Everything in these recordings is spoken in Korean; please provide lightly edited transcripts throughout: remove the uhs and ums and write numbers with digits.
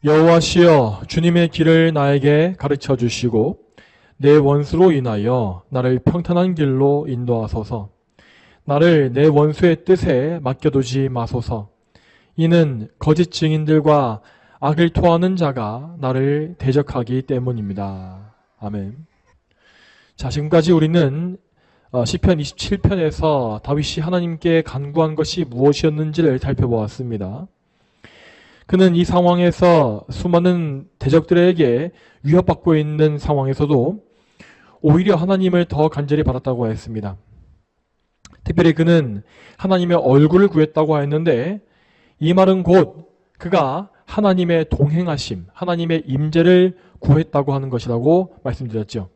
여호와시여, 주님의 길을 나에게 가르쳐 주시고 내 원수로 인하여 나를 평탄한 길로 인도하소서. 나를 내 원수의 뜻에 맡겨두지 마소서. 이는 거짓 증인들과 악을 토하는 자가 나를 대적하기 때문입니다. 아멘. 자, 지금까지 우리는 시편 27편에서 다윗이 하나님께 간구한 것이 무엇이었는지를 살펴보았습니다. 그는 이 상황에서 수많은 대적들에게 위협받고 있는 상황에서도 오히려 하나님을 더 간절히 바랐다고 했습니다. 특별히 그는 하나님의 얼굴을 구했다고 했는데, 이 말은 곧 그가 하나님의 동행하심, 하나님의 임재를 구했다고 하는 것이라고 말씀드렸죠.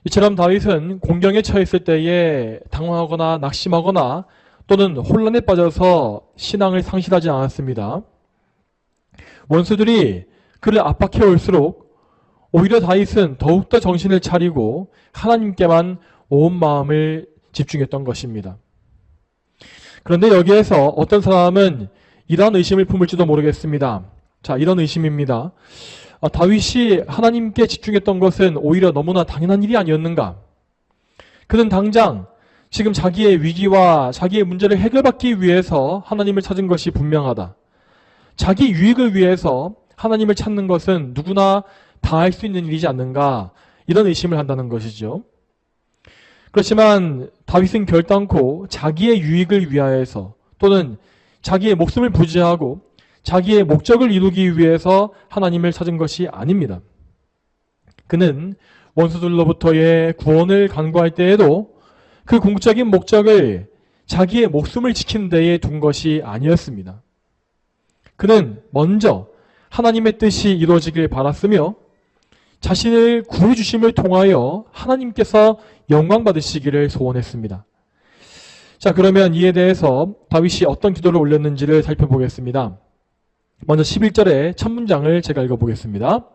이처럼 다윗은 공경에 처했을 때에 당황하거나 낙심하거나 또는 혼란에 빠져서 신앙을 상실하지 않았습니다. 원수들이 그를 압박해 올수록 오히려 다윗은 더욱더 정신을 차리고 하나님께만 온 마음을 집중했던 것입니다. 그런데 여기에서 어떤 사람은 이러한 의심을 품을지도 모르겠습니다. 자, 이런 의심입니다. 다윗이 하나님께 집중했던 것은 오히려 너무나 당연한 일이 아니었는가? 그는 당장 지금 자기의 위기와 자기의 문제를 해결받기 위해서 하나님을 찾은 것이 분명하다. 자기 유익을 위해서 하나님을 찾는 것은 누구나 다 할 수 있는 일이지 않는가, 이런 의심을 한다는 것이죠. 그렇지만 다윗은 결단코 자기의 유익을 위하여서 또는 자기의 목숨을 부지하고 자기의 목적을 이루기 위해서 하나님을 찾은 것이 아닙니다. 그는 원수들로부터의 구원을 간구할 때에도 그 궁극적인 목적을 자기의 목숨을 지키는 데에 둔 것이 아니었습니다. 그는 먼저 하나님의 뜻이 이루어지길 바랐으며 자신을 구해주심을 통하여 하나님께서 영광 받으시기를 소원했습니다. 자, 그러면 이에 대해서 다윗이 어떤 기도를 올렸는지를 살펴보겠습니다. 먼저 11절의 첫 문장을 제가 읽어보겠습니다.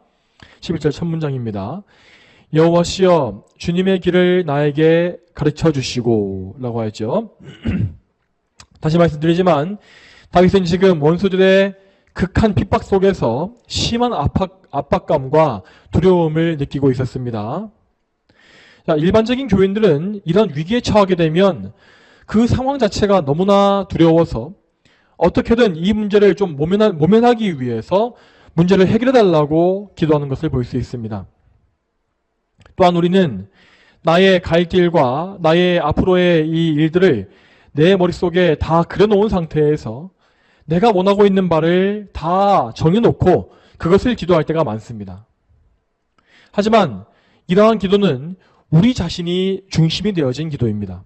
11절 첫 문장입니다. 여호와시여, 주님의 길을 나에게 가르쳐 주시고 라고 하죠. 다시 말씀드리지만 다윗은 지금 원수들의 극한 핍박 속에서 심한 압박감과 두려움을 느끼고 있었습니다. 자, 일반적인 교인들은 이런 위기에 처하게 되면 그 상황 자체가 너무나 두려워서 어떻게든 이 문제를 좀 모면하기 위해서 문제를 해결해달라고 기도하는 것을 볼 수 있습니다. 또한 우리는 나의 갈 길과 나의 앞으로의 이 일들을 내 머릿속에 다 그려놓은 상태에서 내가 원하고 있는 바를 다 정해놓고 그것을 기도할 때가 많습니다. 하지만 이러한 기도는 우리 자신이 중심이 되어진 기도입니다.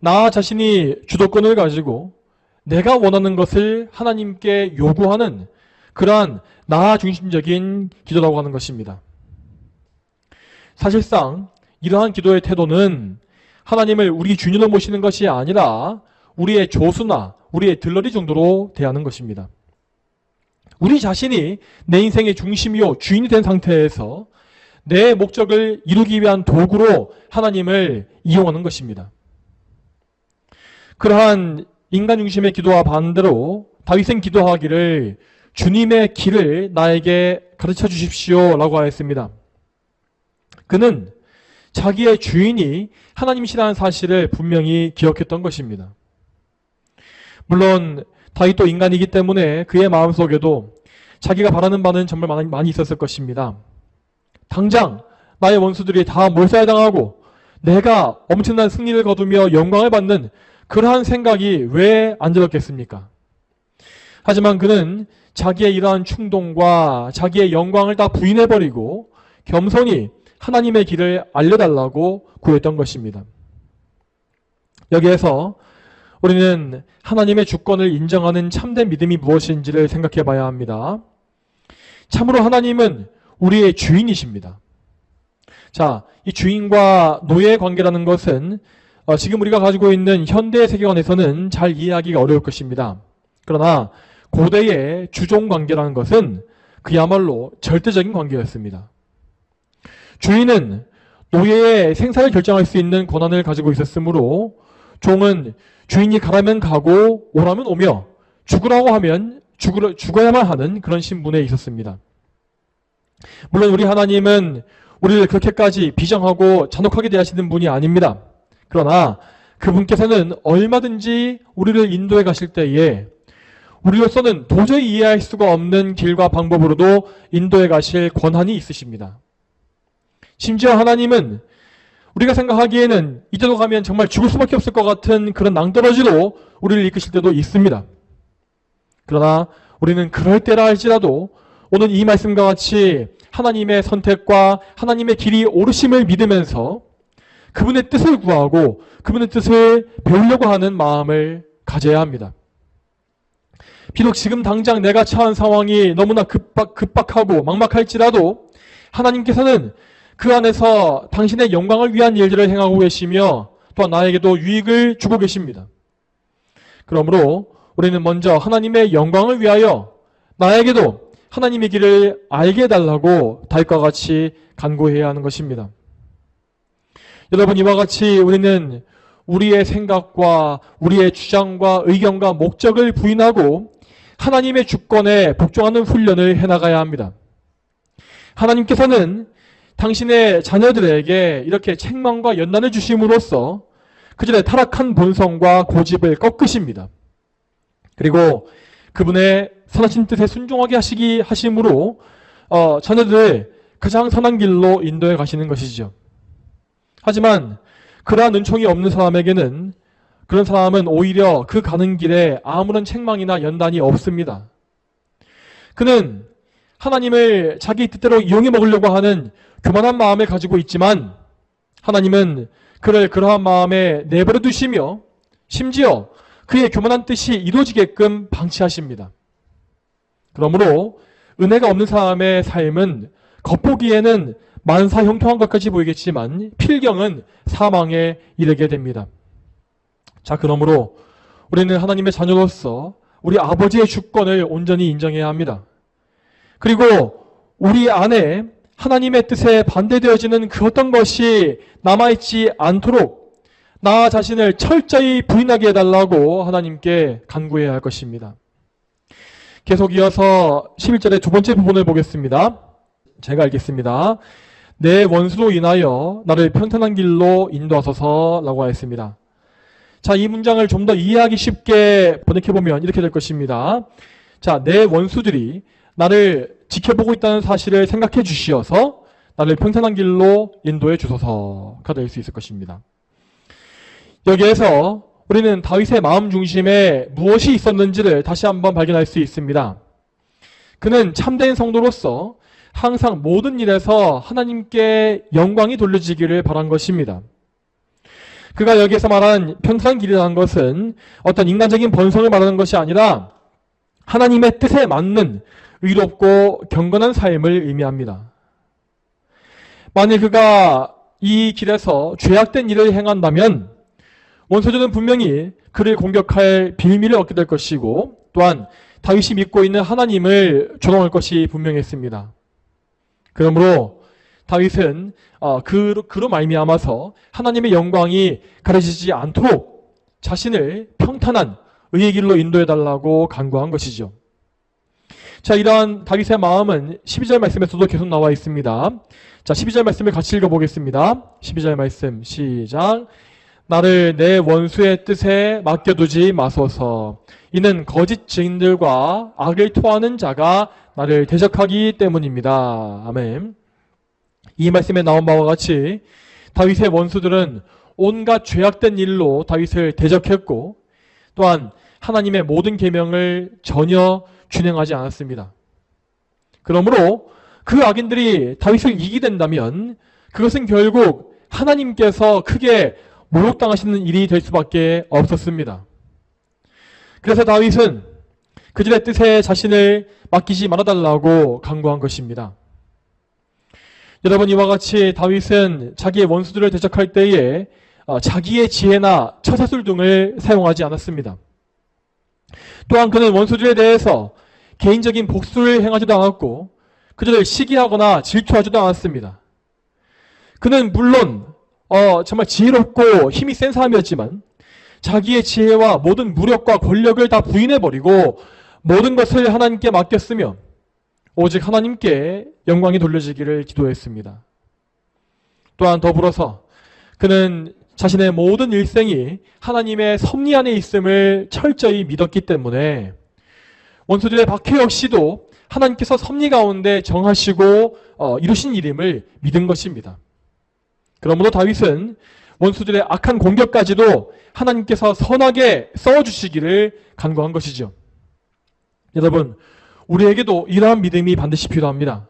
나 자신이 주도권을 가지고 내가 원하는 것을 하나님께 요구하는 그러한 나 중심적인 기도라고 하는 것입니다. 사실상 이러한 기도의 태도는 하나님을 우리 주인으로 모시는 것이 아니라 우리의 조수나 우리의 들러리 정도로 대하는 것입니다. 우리 자신이 내 인생의 중심이요 주인이 된 상태에서 내 목적을 이루기 위한 도구로 하나님을 이용하는 것입니다. 그러한 인간 중심의 기도와 반대로 다윗은 기도하기를 주님의 길을 나에게 가르쳐 주십시오 라고 하였습니다. 그는 자기의 주인이 하나님이시라는 사실을 분명히 기억했던 것입니다. 물론 다윗도 인간이기 때문에 그의 마음속에도 자기가 바라는 바는 정말 많이 있었을 것입니다. 당장 나의 원수들이 다 몰살당하고 내가 엄청난 승리를 거두며 영광을 받는 그러한 생각이 왜 안 들었겠습니까? 하지만 그는 자기의 이러한 충동과 자기의 영광을 다 부인해버리고 겸손히 하나님의 길을 알려달라고 구했던 것입니다. 여기에서 우리는 하나님의 주권을 인정하는 참된 믿음이 무엇인지를 생각해 봐야 합니다. 참으로 하나님은 우리의 주인이십니다. 자, 이 주인과 노예의 관계라는 것은 지금 우리가 가지고 있는 현대 세계관에서는 잘 이해하기가 어려울 것입니다. 그러나 고대의 주종 관계라는 것은 그야말로 절대적인 관계였습니다. 주인은 노예의 생사를 결정할 수 있는 권한을 가지고 있었으므로 종은 주인이 가라면 가고 오라면 오며 죽으라고 하면 죽어야만 하는 그런 신분에 있었습니다. 물론 우리 하나님은 우리를 그렇게까지 비정하고 잔혹하게 대하시는 분이 아닙니다. 그러나 그분께서는 얼마든지 우리를 인도해 가실 때에 우리로서는 도저히 이해할 수가 없는 길과 방법으로도 인도해 가실 권한이 있으십니다. 심지어 하나님은 우리가 생각하기에는 이대로 가면 정말 죽을 수밖에 없을 것 같은 그런 낭떠러지로 우리를 이끄실 때도 있습니다. 그러나 우리는 그럴 때라 할지라도 오늘 이 말씀과 같이 하나님의 선택과 하나님의 길이 옳으심을 믿으면서 그분의 뜻을 구하고 그분의 뜻을 배우려고 하는 마음을 가져야 합니다. 비록 지금 당장 내가 처한 상황이 너무나 급박하고 막막할지라도 하나님께서는 그 안에서 당신의 영광을 위한 일들을 행하고 계시며 또한 나에게도 유익을 주고 계십니다. 그러므로 우리는 먼저 하나님의 영광을 위하여 나에게도 하나님의 길을 알게 해달라고 다윗과 같이 간구해야 하는 것입니다. 여러분, 이와 같이 우리는 우리의 생각과 우리의 주장과 의견과 목적을 부인하고 하나님의 주권에 복종하는 훈련을 해나가야 합니다. 하나님께서는 당신의 자녀들에게 이렇게 책망과 연단을 주심으로써 그들의 타락한 본성과 고집을 꺾으십니다. 그리고 그분의 선하신 뜻에 순종하게 하심으로 자녀들을 가장 선한 길로 인도해 가시는 것이죠. 하지만 그러한 은총이 없는 사람에게는 그런 사람은 오히려 그 가는 길에 아무런 책망이나 연단이 없습니다. 그는 하나님을 자기 뜻대로 이용해 먹으려고 하는 교만한 마음을 가지고 있지만 하나님은 그를 그러한 마음에 내버려 두시며 심지어 그의 교만한 뜻이 이루어지게끔 방치하십니다. 그러므로 은혜가 없는 사람의 삶은 겉보기에는 만사 형통한 것까지 보이겠지만 필경은 사망에 이르게 됩니다. 자, 그러므로 우리는 하나님의 자녀로서 우리 아버지의 주권을 온전히 인정해야 합니다. 그리고 우리 안에 하나님의 뜻에 반대되어지는 그 어떤 것이 남아있지 않도록 나 자신을 철저히 부인하게 해달라고 하나님께 간구해야 할 것입니다. 계속 이어서 11절의 두 번째 부분을 보겠습니다. 제가 읽겠습니다. 내 원수로 인하여 나를 평탄한 길로 인도하소서 라고 하였습니다. 자, 이 문장을 좀 더 이해하기 쉽게 번역해보면 이렇게 될 것입니다. 자, 내 원수들이 나를 지켜보고 있다는 사실을 생각해 주시어서 나를 평탄한 길로 인도해 주소서가 될 수 있을 것입니다. 여기에서 우리는 다윗의 마음 중심에 무엇이 있었는지를 다시 한번 발견할 수 있습니다. 그는 참된 성도로서 항상 모든 일에서 하나님께 영광이 돌려지기를 바란 것입니다. 그가 여기에서 말한 평탄한 길이라는 것은 어떤 인간적인 본성을 말하는 것이 아니라 하나님의 뜻에 맞는 의롭고 경건한 삶을 의미합니다. 만일 그가 이 길에서 죄악된 일을 행한다면 원수들은 분명히 그를 공격할 빌미를 얻게 될 것이고 또한 다윗이 믿고 있는 하나님을 조롱할 것이 분명했습니다. 그러므로 다윗은 그로 말미암아서 하나님의 영광이 가려지지 않도록 자신을 평탄한 의의 길로 인도해달라고 간구한 것이죠. 자, 이러한 다윗의 마음은 12절 말씀에서도 계속 나와 있습니다. 자, 12절 말씀을 같이 읽어보겠습니다. 12절 말씀 시작. 나를 내 원수의 뜻에 맡겨두지 마소서. 이는 거짓 증인들과 악을 토하는 자가 나를 대적하기 때문입니다. 아멘. 이 말씀에 나온 바와 같이 다윗의 원수들은 온갖 죄악된 일로 다윗을 대적했고 또한 하나님의 모든 계명을 전혀 준행하지 않았습니다. 그러므로 그 악인들이 다윗을 이기게 된다면 그것은 결국 하나님께서 크게 모욕당하시는 일이 될 수밖에 없었습니다. 그래서 다윗은 그들의 뜻에 자신을 맡기지 말아달라고 간구한 것입니다. 여러분, 이와 같이 다윗은 자기의 원수들을 대적할 때에 자기의 지혜나 처사술 등을 사용하지 않았습니다. 또한 그는 원수들에 대해서 개인적인 복수를 행하지도 않았고 그들을 시기하거나 질투하지도 않았습니다. 그는 물론 정말 지혜롭고 힘이 센 사람이었지만 자기의 지혜와 모든 무력과 권력을 다 부인해버리고 모든 것을 하나님께 맡겼으며 오직 하나님께 영광이 돌려지기를 기도했습니다. 또한 더불어서 그는 자신의 모든 일생이 하나님의 섭리 안에 있음을 철저히 믿었기 때문에 원수들의 박해 역시도 하나님께서 섭리 가운데 정하시고 이루신 일임을 믿은 것입니다. 그러므로 다윗은 원수들의 악한 공격까지도 하나님께서 선하게 써주시기를 간구한 것이죠. 여러분, 우리에게도 이러한 믿음이 반드시 필요합니다.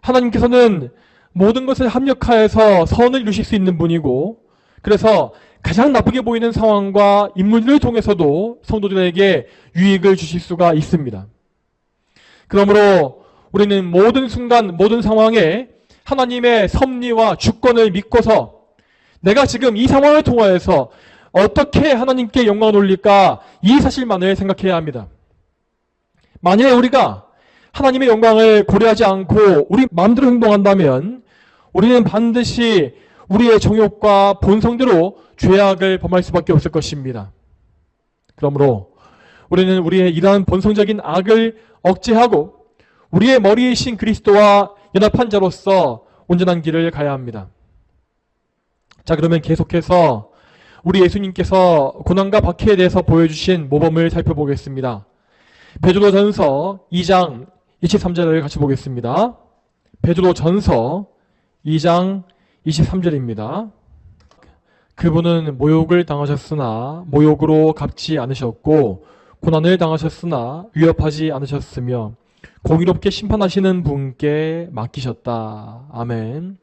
하나님께서는 모든 것을 합력하여서 선을 이루실 수 있는 분이고, 그래서 가장 나쁘게 보이는 상황과 인물들을 통해서도 성도들에게 유익을 주실 수가 있습니다. 그러므로 우리는 모든 순간, 모든 상황에 하나님의 섭리와 주권을 믿고서 내가 지금 이 상황을 통하여서 어떻게 하나님께 영광을 올릴까, 이 사실만을 생각해야 합니다. 만약에 우리가 하나님의 영광을 고려하지 않고 우리 마음대로 행동한다면 우리는 반드시 우리의 정욕과 본성대로 죄악을 범할 수밖에 없을 것입니다. 그러므로 우리는 우리의 이러한 본성적인 악을 억제하고 우리의 머리이신 그리스도와 연합한 자로서 온전한 길을 가야 합니다. 자, 그러면 계속해서 우리 예수님께서 고난과 박해에 대해서 보여주신 모범을 살펴보겠습니다. 베드로전서 2장 23절을 같이 보겠습니다. 베드로전서 2장 23절입니다. 그분은 모욕을 당하셨으나 모욕으로 갚지 않으셨고 고난을 당하셨으나 위협하지 않으셨으며 공의롭게 심판하시는 분께 맡기셨다. 아멘.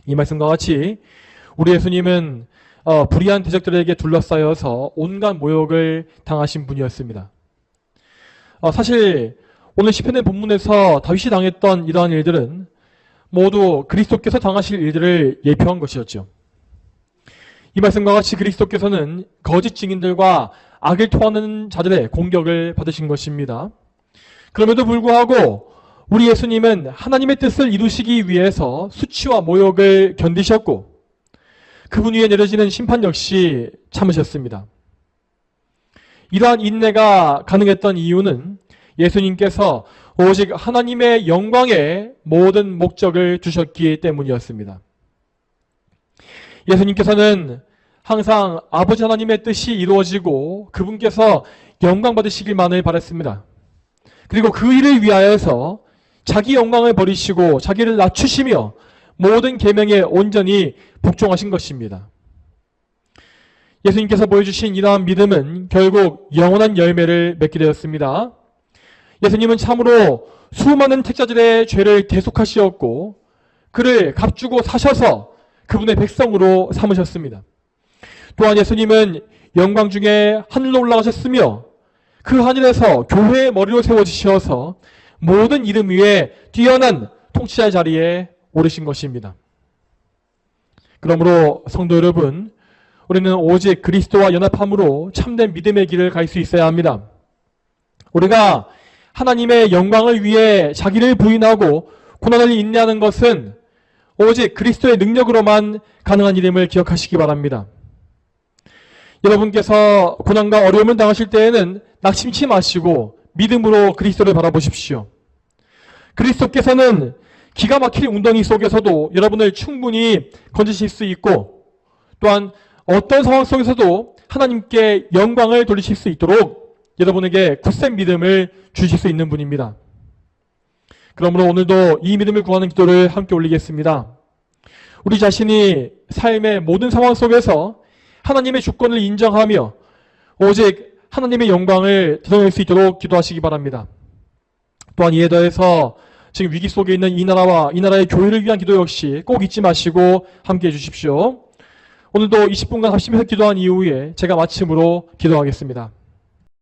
이 말씀과 같이 우리 예수님은 불의한 대적들에게 둘러싸여서 온갖 모욕을 당하신 분이었습니다. 사실 오늘 시편의 본문에서 다윗이 당했던 이러한 일들은 모두 그리스도께서 당하실 일들을 예표한 것이었죠. 이 말씀과 같이 그리스도께서는 거짓 증인들과 악을 토하는 자들의 공격을 받으신 것입니다. 그럼에도 불구하고 우리 예수님은 하나님의 뜻을 이루시기 위해서 수치와 모욕을 견디셨고 그분 위에 내려지는 심판 역시 참으셨습니다. 이러한 인내가 가능했던 이유는 예수님께서 오직 하나님의 영광에 모든 목적을 두셨기 때문이었습니다. 예수님께서는 항상 아버지 하나님의 뜻이 이루어지고 그분께서 영광 받으시길만을 바랐습니다. 그리고 그 일을 위하여서 자기 영광을 버리시고 자기를 낮추시며 모든 계명에 온전히 복종하신 것입니다. 예수님께서 보여주신 이러한 믿음은 결국 영원한 열매를 맺게 되었습니다. 예수님은 참으로 수많은 택자들의 죄를 대속하시었고 그를 값주고 사셔서 그분의 백성으로 삼으셨습니다. 또한 예수님은 영광 중에 하늘로 올라가셨으며 그 하늘에서 교회의 머리로 세워지셔서 모든 이름 위에 뛰어난 통치자의 자리에 오르신 것입니다. 그러므로 성도 여러분, 우리는 오직 그리스도와 연합함으로 참된 믿음의 길을 갈 수 있어야 합니다. 우리가 하나님의 영광을 위해 자기를 부인하고 고난을 인내하는 것은 오직 그리스도의 능력으로만 가능한 일임을 기억하시기 바랍니다. 여러분께서 고난과 어려움을 당하실 때에는 낙심치 마시고 믿음으로 그리스도를 바라보십시오. 그리스도께서는 기가 막힐 웅덩이 속에서도 여러분을 충분히 건지실 수 있고 또한 어떤 상황 속에서도 하나님께 영광을 돌리실 수 있도록 여러분에게 굳센 믿음을 주실 수 있는 분입니다. 그러므로 오늘도 이 믿음을 구하는 기도를 함께 올리겠습니다. 우리 자신이 삶의 모든 상황 속에서 하나님의 주권을 인정하며 오직 하나님의 영광을 드러낼 수 있도록 기도하시기 바랍니다. 또한 이에 더해서 지금 위기 속에 있는 이 나라와 이 나라의 교회를 위한 기도 역시 꼭 잊지 마시고 함께해 주십시오. 오늘도 20분간 합심해서 기도한 이후에 제가 마침으로 기도하겠습니다.